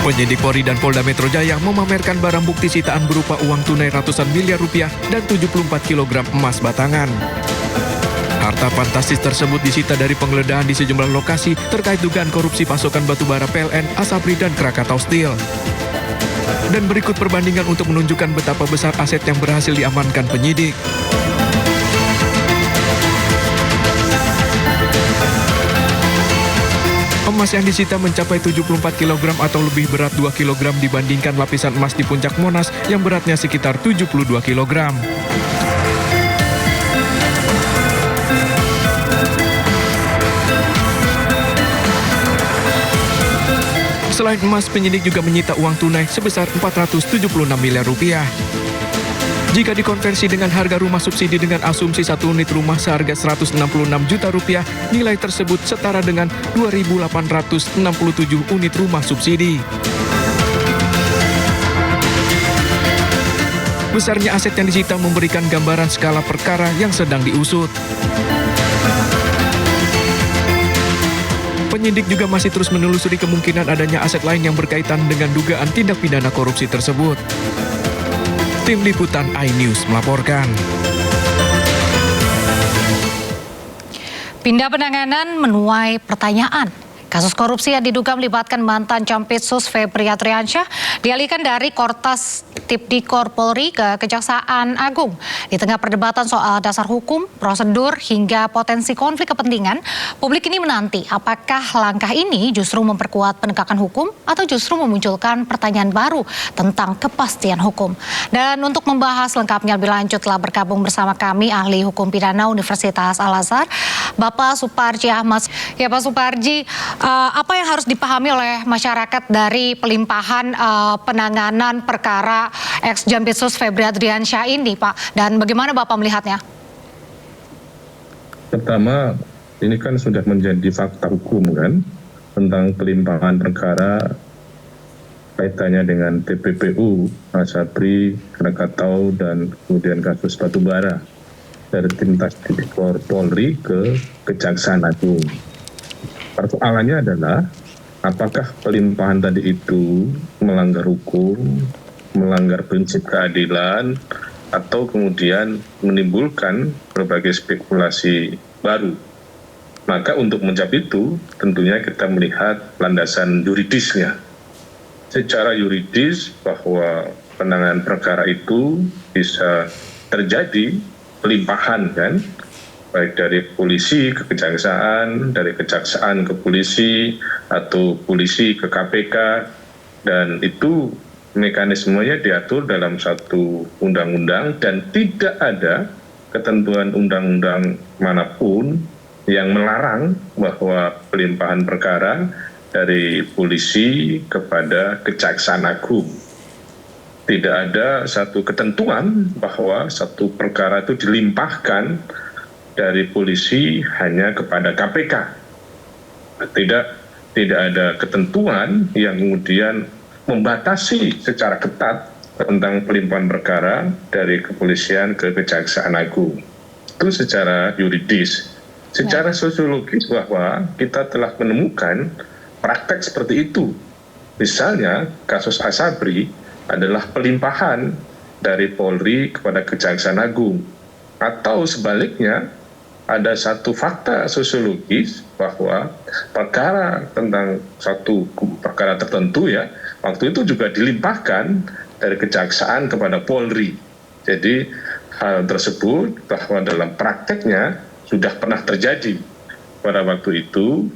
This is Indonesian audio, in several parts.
Penyidik Polri dan Polda Metro Jaya memamerkan barang bukti sitaan berupa uang tunai ratusan miliar rupiah dan 74 kg emas batangan. Harta fantastis tersebut disita dari penggeledahan di sejumlah lokasi terkait dugaan korupsi pasokan batubara PLN, Asabri, dan Krakatau Steel. Dan berikut perbandingan untuk menunjukkan betapa besar aset yang berhasil diamankan penyidik. Emas yang disita mencapai 74 kg atau lebih berat 2 kg dibandingkan lapisan emas di puncak Monas yang beratnya sekitar 72 kg. Selain emas, penyidik juga menyita uang tunai sebesar 476 miliar rupiah. Jika dikonversi dengan harga rumah subsidi dengan asumsi 1 unit rumah seharga 166 juta rupiah, nilai tersebut setara dengan 2.867 unit rumah subsidi. Besarnya aset yang disita memberikan gambaran skala perkara yang sedang diusut. Penyidik juga masih terus menelusuri kemungkinan adanya aset lain yang berkaitan dengan dugaan tindak pidana korupsi tersebut. Tim Liputan iNews melaporkan. Pindah penanganan menuai pertanyaan. Kasus korupsi yang diduga melibatkan mantan Jampitsus Febri Adriansyah dialihkan dari Kortas Tipdikor Polri ke Kejaksaan Agung. Di tengah perdebatan soal dasar hukum, prosedur, hingga potensi konflik kepentingan, publik ini menanti apakah langkah ini justru memperkuat penegakan hukum atau justru memunculkan pertanyaan baru tentang kepastian hukum. Dan untuk membahas lengkapnya lebih lanjut telah bergabung bersama kami ahli hukum pidana Universitas Al-Azhar, Bapak Suparji Ahmad. Ya Pak Suparji, apa yang harus dipahami oleh masyarakat dari pelimpahan penanganan perkara ex-Jampitsus Febri Adriansyah ini, Pak? Dan bagaimana Bapak melihatnya? Pertama, ini kan sudah menjadi fakta hukum kan, tentang pelimpahan perkara kaitannya dengan TPPU, Asabri, Krakatau, dan kemudian kasus batubara dari tim Tipdikor Polri ke Kejaksaan Agung. Persoalannya adalah apakah pelimpahan tadi itu melanggar hukum, melanggar prinsip keadilan, atau kemudian menimbulkan berbagai spekulasi baru. Maka untuk menjawab itu tentunya kita melihat landasan yuridisnya. Secara yuridis bahwa penanganan perkara itu bisa terjadi pelimpahan kan, baik dari polisi ke kejaksaan, dari kejaksaan ke polisi, atau polisi ke KPK, dan itu mekanismenya diatur dalam satu undang-undang dan tidak ada ketentuan undang-undang manapun yang melarang bahwa pelimpahan perkara dari polisi kepada Kejaksaan Agung. Tidak ada satu ketentuan bahwa satu perkara itu dilimpahkan dari polisi hanya kepada KPK. Tidak ada ketentuan yang kemudian membatasi secara ketat tentang pelimpahan perkara dari kepolisian ke Kejaksaan Agung. Itu secara yuridis. Secara sosiologis bahwa kita telah menemukan praktek seperti itu. Misalnya kasus Asabri adalah pelimpahan dari Polri kepada Kejaksaan Agung. Atau sebaliknya, ada satu fakta sosiologis bahwa perkara tentang satu perkara tertentu ya, waktu itu juga dilimpahkan dari kejaksaan kepada Polri. Jadi hal tersebut bahwa dalam prakteknya sudah pernah terjadi. Pada waktu itu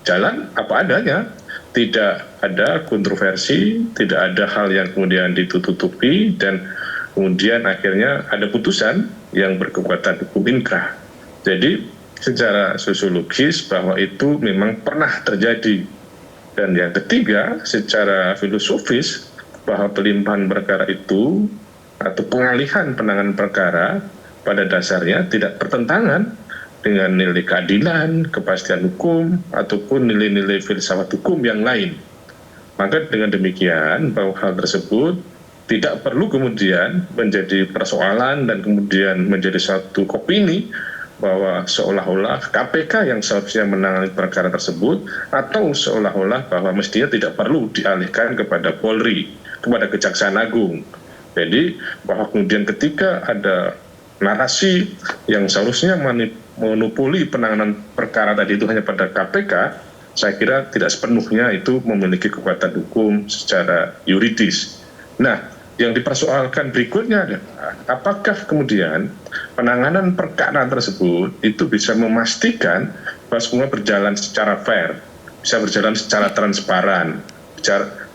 jalan apa adanya, tidak ada kontroversi, tidak ada hal yang kemudian ditutupi, dan kemudian akhirnya ada putusan yang berkekuatan hukum inkrah. Jadi secara sosiologis bahwa itu memang pernah terjadi. Dan yang ketiga, secara filosofis bahwa pelimpahan perkara itu atau pengalihan penanganan perkara pada dasarnya tidak bertentangan dengan nilai keadilan, kepastian hukum, ataupun nilai-nilai filsafat hukum yang lain. Maka dengan demikian bahwa hal tersebut tidak perlu kemudian menjadi persoalan dan kemudian menjadi satu opini bahwa seolah-olah KPK yang seharusnya menangani perkara tersebut, atau seolah-olah bahwa mestinya tidak perlu dialihkan kepada Polri, kepada Kejaksaan Agung. Jadi bahwa kemudian ketika ada narasi yang seharusnya monopoli penanganan perkara tadi itu hanya pada KPK, saya kira tidak sepenuhnya itu memiliki kekuatan hukum secara yuridis. Nah, yang dipersoalkan berikutnya adalah apakah kemudian penanganan perkara tersebut itu bisa memastikan bahwa semua berjalan secara fair, bisa berjalan secara transparan,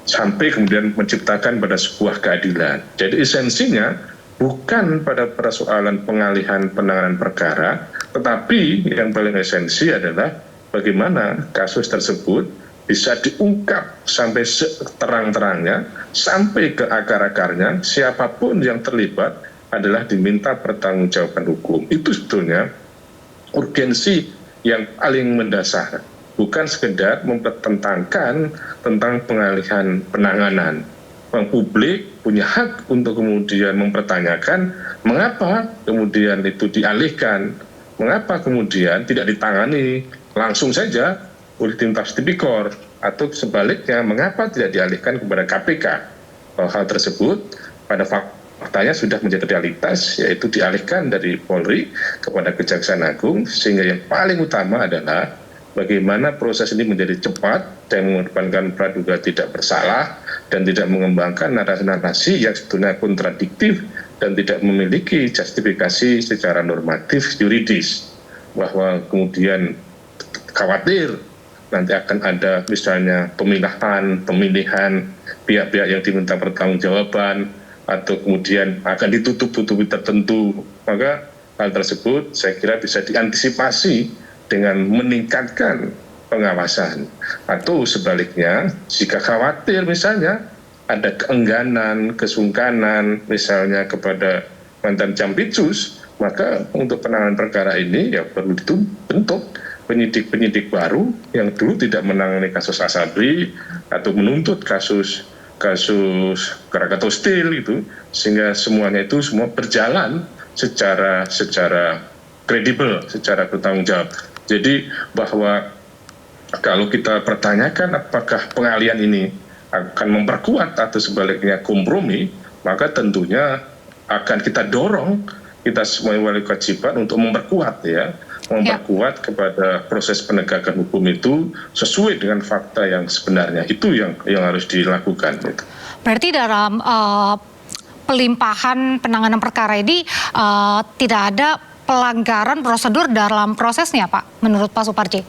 sampai kemudian menciptakan pada sebuah keadilan. Jadi esensinya bukan pada persoalan pengalihan penanganan perkara, tetapi yang paling esensi adalah bagaimana kasus tersebut bisa diungkap sampai seterang-terangnya, sampai ke akar-akarnya, siapapun yang terlibat adalah diminta pertanggungjawaban hukum. Itu sebetulnya urgensi yang paling mendasar, bukan sekedar mempertentangkan tentang pengalihan penanganan. Publik punya hak untuk kemudian mempertanyakan mengapa kemudian itu dialihkan, mengapa kemudian tidak ditangani langsung saja oleh tim tipikor, atau sebaliknya mengapa tidak dialihkan kepada KPK. Hal tersebut pada faktanya sudah menjadi realitas, yaitu dialihkan dari Polri kepada Kejaksaan Agung, sehingga yang paling utama adalah bagaimana proses ini menjadi cepat dan mengedepankan praduga tidak bersalah dan tidak mengembangkan narasi-narasi yang sebetulnya kontradiktif dan tidak memiliki justifikasi secara normatif yuridis, bahwa kemudian khawatir nanti akan ada misalnya pemilihan pihak-pihak yang diminta pertanggungjawaban, atau kemudian akan ditutup-tutupi tertentu. Maka hal tersebut saya kira bisa diantisipasi dengan meningkatkan pengawasan, atau sebaliknya jika khawatir misalnya ada keengganan, kesungkanan misalnya kepada mantan Jampitsus, maka untuk penanganan perkara ini ya perlu dibentuk penyidik-penyidik baru yang dulu tidak menangani kasus Asabri atau menuntut kasus Krakatau Steel itu, sehingga semuanya itu semua berjalan secara kredibel, secara bertanggung jawab. Jadi bahwa kalau kita pertanyakan apakah pengalihan ini akan memperkuat atau sebaliknya kompromi, maka tentunya akan kita dorong, kita semua memiliki kewajiban untuk memperkuat memperkuat kepada proses penegakan hukum itu sesuai dengan fakta yang sebenarnya. Itu yang harus dilakukan. Berarti dalam pelimpahan penanganan perkara ini tidak ada pelanggaran prosedur dalam prosesnya, Pak, menurut Pak Suparji?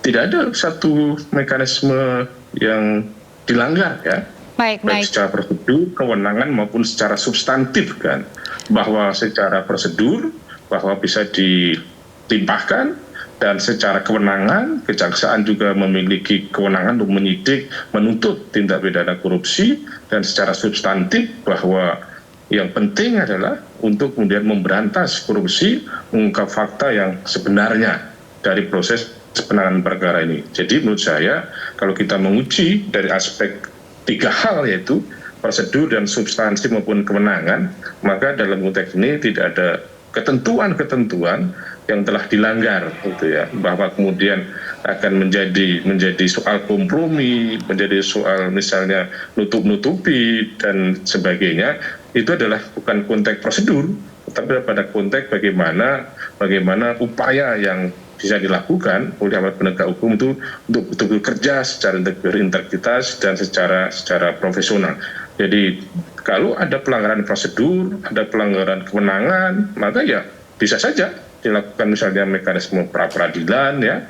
Tidak ada satu mekanisme yang dilanggar, ya. Baik. Secara prosedur, kewenangan maupun secara substantif, kan. Bahwa secara prosedur, bahwa bisa dilimpahkan, dan secara kewenangan, kejaksaan juga memiliki kewenangan untuk menyidik, menuntut tindak pidana korupsi, dan secara substantif bahwa yang penting adalah untuk kemudian memberantas korupsi, mengungkap fakta yang sebenarnya dari proses penanganan perkara ini. Jadi menurut saya, kalau kita menguji dari aspek 3 hal, yaitu prosedur dan substansi maupun kewenangan, maka dalam konteks ini tidak ada ketentuan-ketentuan yang telah dilanggar, gitu ya, bahwa kemudian akan menjadi soal kompromi, menjadi soal misalnya nutup-nutupi dan sebagainya. Itu adalah bukan konteks prosedur, tetapi pada konteks bagaimana upaya yang bisa dilakukan oleh aparat penegak hukum itu untuk betul-betul kerja secara berintegritas dan secara profesional. Jadi kalau ada pelanggaran prosedur, ada pelanggaran kewenangan, maka ya bisa saja dilakukan misalnya mekanisme pra-peradilan, ya,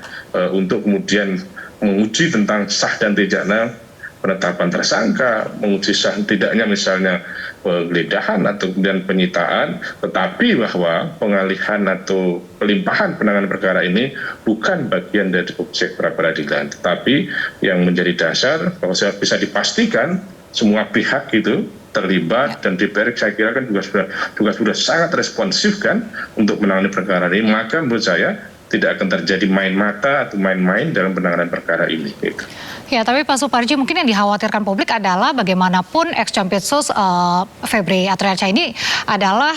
untuk kemudian menguji tentang sah dan tidaknya penetapan tersangka, menguji sah tidaknya misalnya penggeledahan atau kemudian penyitaan, tetapi bahwa pengalihan atau pelimpahan penanganan perkara ini bukan bagian dari objek pra-peradilan, tetapi yang menjadi dasar bahwa bisa dipastikan semua pihak itu terlibat, dan DPR saya kira kan juga sudah sangat responsif kan untuk menangani perkara ini. Maka menurut saya tidak akan terjadi main mata atau main-main dalam penanganan perkara ini. Gitu. Ya, tapi Pak Suparji, mungkin yang dikhawatirkan publik adalah bagaimanapun ex-Jampitsus Febri Atriansyah ini adalah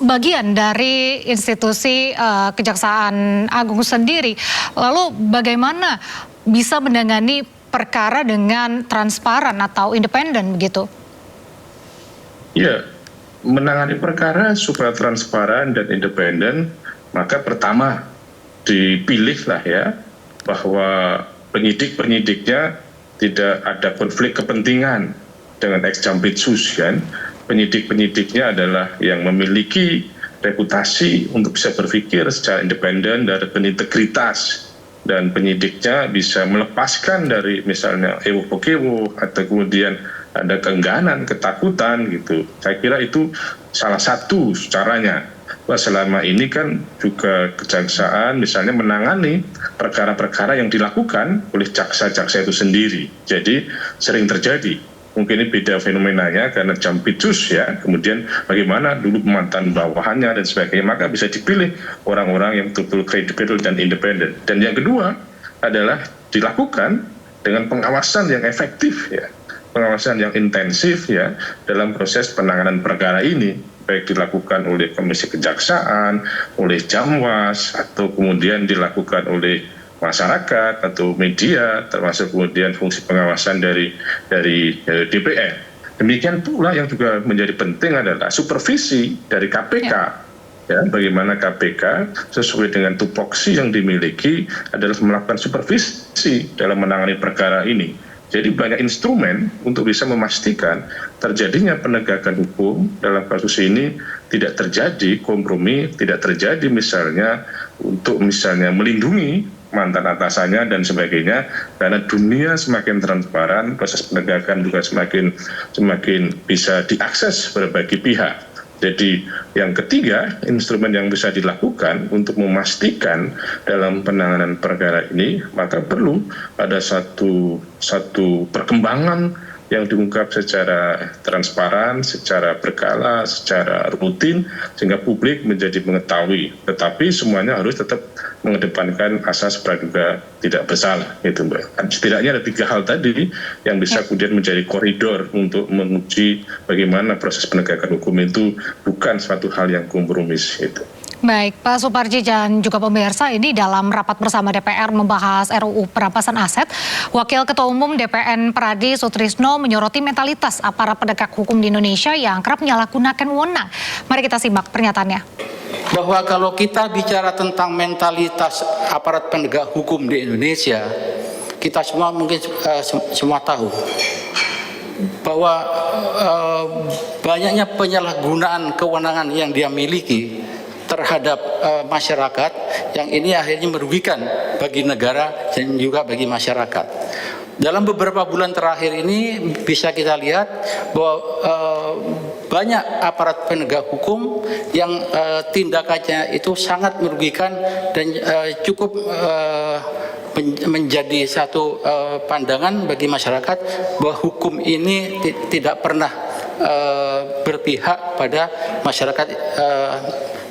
bagian dari institusi Kejaksaan Agung sendiri. Lalu bagaimana bisa menangani perkara dengan transparan atau independen begitu? Ya, menangani perkara supaya transparan dan independen, maka pertama dipilihlah ya bahwa penyidik-penyidiknya tidak ada konflik kepentingan dengan ex-jampitsus kan. Penyidik-penyidiknya adalah yang memiliki reputasi untuk bisa berpikir secara independen dan berintegritas, dan penyidiknya bisa melepaskan dari misalnya ewo-kewo atau kemudian ada keengganan, ketakutan gitu. Saya kira itu salah satu caranya. Wah, selama ini kan juga kejaksaan misalnya menangani perkara-perkara yang dilakukan oleh jaksa-jaksa itu sendiri. Jadi sering terjadi. Mungkin ini beda fenomenanya karena jampitsus ya, kemudian bagaimana dulu mantan bawahannya dan sebagainya, maka bisa dipilih orang-orang yang betul-betul kredibel dan independen. Dan yang kedua adalah dilakukan dengan pengawasan yang efektif ya, pengawasan yang intensif ya dalam proses penanganan perkara ini, baik dilakukan oleh Komisi Kejaksaan, oleh Jamwas, atau kemudian dilakukan oleh masyarakat atau media, termasuk kemudian fungsi pengawasan dari DPR. Demikian pula yang juga menjadi penting adalah supervisi dari KPK. Ya, bagaimana KPK sesuai dengan tupoksi yang dimiliki adalah melakukan supervisi dalam menangani perkara ini. Jadi banyak instrumen untuk bisa memastikan terjadinya penegakan hukum dalam kasus ini tidak terjadi kompromi, tidak terjadi misalnya untuk misalnya melindungi mantan atasannya dan sebagainya, karena dunia semakin transparan, proses penegakan juga semakin bisa diakses berbagai pihak. Jadi yang ketiga, instrumen yang bisa dilakukan untuk memastikan dalam penanganan perkara ini, maka perlu ada satu perkembangan yang diungkap secara transparan, secara berkala, secara rutin, sehingga publik menjadi mengetahui. Tetapi semuanya harus tetap mengedepankan asas praduga tidak bersalah, gitu Mbak. Setidaknya ada 3 hal tadi yang bisa kemudian menjadi koridor untuk menguji bagaimana proses penegakan hukum itu bukan suatu hal yang kompromis itu. Baik, Pak Suparji dan juga pemirsa, ini dalam rapat bersama DPR membahas RUU perampasan aset, Wakil Ketua Umum DPN Pradi Sutrisno menyoroti mentalitas aparat penegak hukum di Indonesia yang kerap menyalahgunakan wewenang. Mari kita simak pernyataannya. Bahwa kalau kita bicara tentang mentalitas aparat penegak hukum di Indonesia, kita semua mungkin semua tahu bahwa banyaknya penyalahgunaan kewenangan yang dia miliki terhadap masyarakat, yang ini akhirnya merugikan bagi negara dan juga bagi masyarakat. Dalam beberapa bulan terakhir ini bisa kita lihat bahwa banyak aparat penegak hukum yang tindakannya itu sangat merugikan dan cukup menjadi satu pandangan bagi masyarakat bahwa hukum ini tidak pernah berpihak pada masyarakat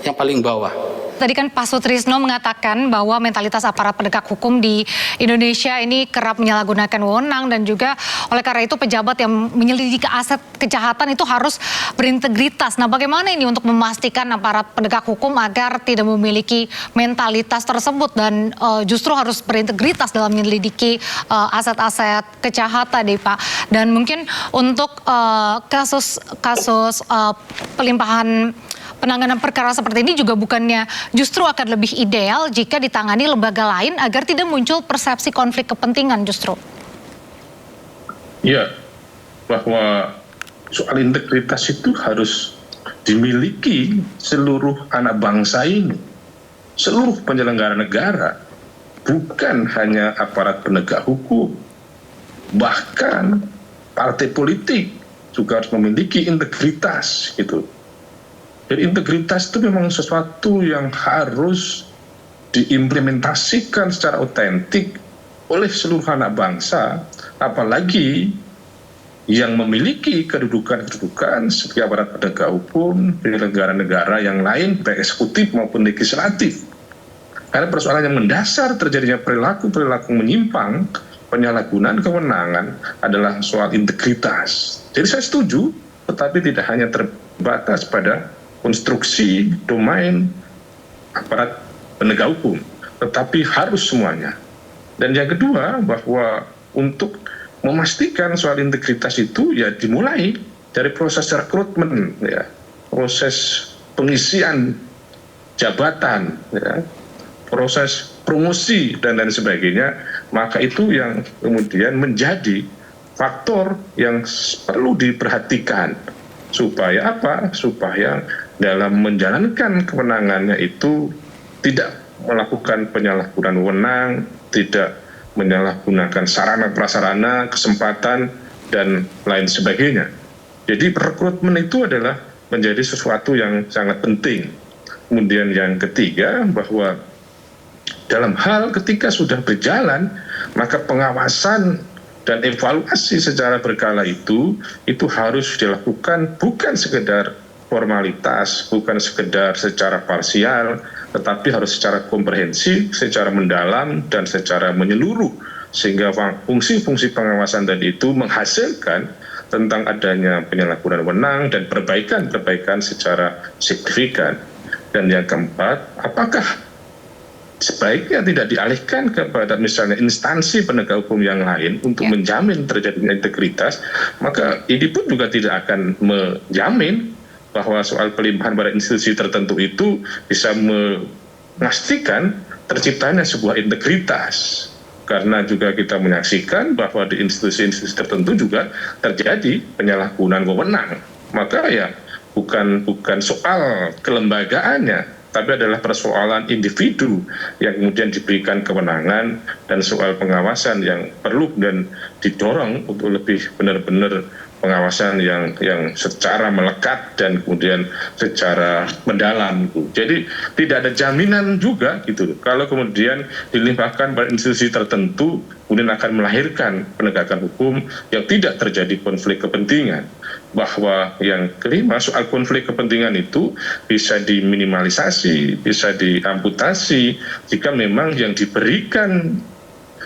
yang paling bawah. Tadi kan Pak Sutrisno mengatakan bahwa mentalitas aparat penegak hukum di Indonesia ini kerap menyalahgunakan wewenang, dan juga oleh karena itu pejabat yang menyelidiki aset kejahatan itu harus berintegritas. Nah, bagaimana ini untuk memastikan aparat penegak hukum agar tidak memiliki mentalitas tersebut dan justru harus berintegritas dalam menyelidiki aset-aset kejahatan nih Pak? Dan mungkin untuk kasus pelimpahan penanganan perkara seperti ini juga bukannya justru akan lebih ideal jika ditangani lembaga lain agar tidak muncul persepsi konflik kepentingan justru? Ya, bahwa soal integritas itu harus dimiliki seluruh anak bangsa ini, seluruh penyelenggara negara, bukan hanya aparat penegak hukum, bahkan partai politik juga harus memiliki integritas gitu. Jadi integritas itu memang sesuatu yang harus diimplementasikan secara otentik oleh seluruh anak bangsa, apalagi yang memiliki kedudukan seperti aparat penegak hukum di negara-negara yang lain, baik eksekutif maupun legislatif. Karena persoalan yang mendasar terjadinya perilaku-perilaku menyimpang, penyalahgunaan kewenangan adalah soal integritas. Jadi saya setuju, tetapi tidak hanya terbatas pada konstruksi domain aparat penegak hukum, tetapi harus semuanya. Dan yang kedua, bahwa untuk memastikan soal integritas itu ya dimulai dari proses rekrutmen, ya, proses pengisian jabatan, ya, proses promosi dan lain sebagainya. Maka itu yang kemudian menjadi faktor yang perlu diperhatikan supaya apa? Supaya dalam menjalankan kewenangannya itu tidak melakukan penyalahgunaan wewenang, tidak menyalahgunakan sarana prasarana, kesempatan dan lain sebagainya. Jadi rekrutmen itu adalah menjadi sesuatu yang sangat penting. Kemudian yang ketiga, bahwa dalam hal ketika sudah berjalan, maka pengawasan dan evaluasi secara berkala itu harus dilakukan bukan sekedar formalitas, bukan sekedar secara parsial, tetapi harus secara komprehensif, secara mendalam, dan secara menyeluruh. Sehingga fungsi-fungsi pengawasan tadi itu menghasilkan tentang adanya penyalahgunaan wewenang dan perbaikan-perbaikan secara signifikan. Dan yang keempat, apakah sebaiknya tidak dialihkan kepada misalnya instansi penegak hukum yang lain untuk menjamin terjadinya integritas, maka ini pun juga tidak akan menjamin bahwa soal pelimpahan pada institusi tertentu itu bisa memastikan terciptanya sebuah integritas. Karena juga kita menyaksikan bahwa di institusi-institusi tertentu juga terjadi penyalahgunaan wewenang. Maka ya bukan soal kelembagaannya, tapi adalah persoalan individu yang kemudian diberikan kewenangan dan soal pengawasan yang perlu dan didorong untuk lebih benar-benar pengawasan yang secara melekat dan kemudian secara mendalam. Jadi tidak ada jaminan juga gitu. Kalau kemudian dilimpahkan pada institusi tertentu, kemudian akan melahirkan penegakan hukum yang tidak terjadi konflik kepentingan. Bahwa yang kelima, soal konflik kepentingan itu bisa diminimalisasi, bisa diamputasi jika memang yang diberikan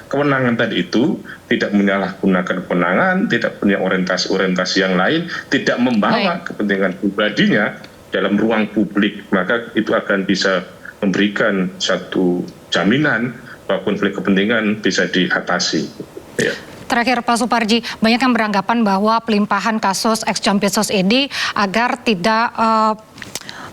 kewenangan tadi itu tidak menyalahgunakan kewenangan, tidak punya orientasi-orientasi yang lain, tidak membawa kepentingan pribadinya dalam ruang publik, maka itu akan bisa memberikan satu jaminan bahwa konflik kepentingan bisa diatasi. Ya. Terakhir Pak Suparji, banyak yang beranggapan bahwa pelimpahan kasus ex-Jampitsus ini agar tidak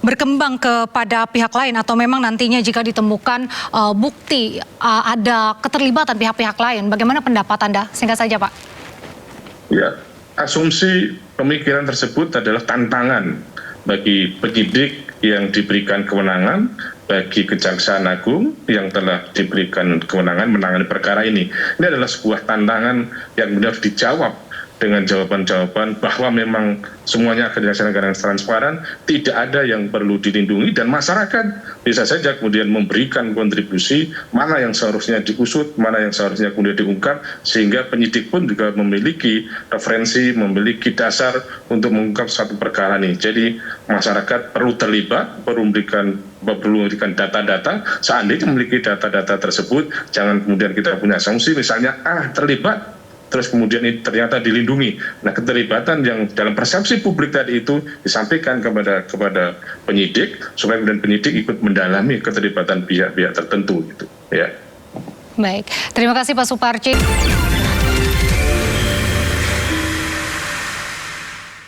berkembang kepada pihak lain atau memang nantinya jika ditemukan bukti ada keterlibatan pihak-pihak lain. Bagaimana pendapat Anda? Singkat saja Pak. Ya, asumsi pemikiran tersebut adalah tantangan bagi penyidik yang diberikan kewenangan, bagi Kejaksaan Agung yang telah diberikan kewenangan menangani perkara ini. Ini adalah sebuah tantangan yang benar dijawab dengan jawaban-jawaban bahwa memang semuanya akan dilaksanakan dengan transparan, tidak ada yang perlu dilindungi, dan masyarakat bisa saja kemudian memberikan kontribusi mana yang seharusnya diusut, mana yang seharusnya kemudian diungkap, sehingga penyidik pun juga memiliki referensi, memiliki dasar untuk mengungkap satu perkara ini. Jadi masyarakat perlu terlibat, perlu memberikan data-data. Seandainya memiliki data-data tersebut, jangan kemudian kita punya asumsi misalnya terlibat, terus kemudian ini ternyata dilindungi. Nah, keterlibatan yang dalam persepsi publik tadi itu disampaikan kepada penyidik, supaya kemudian penyidik ikut mendalami keterlibatan pihak-pihak tertentu gitu. Ya. Baik, terima kasih Pak Suparji.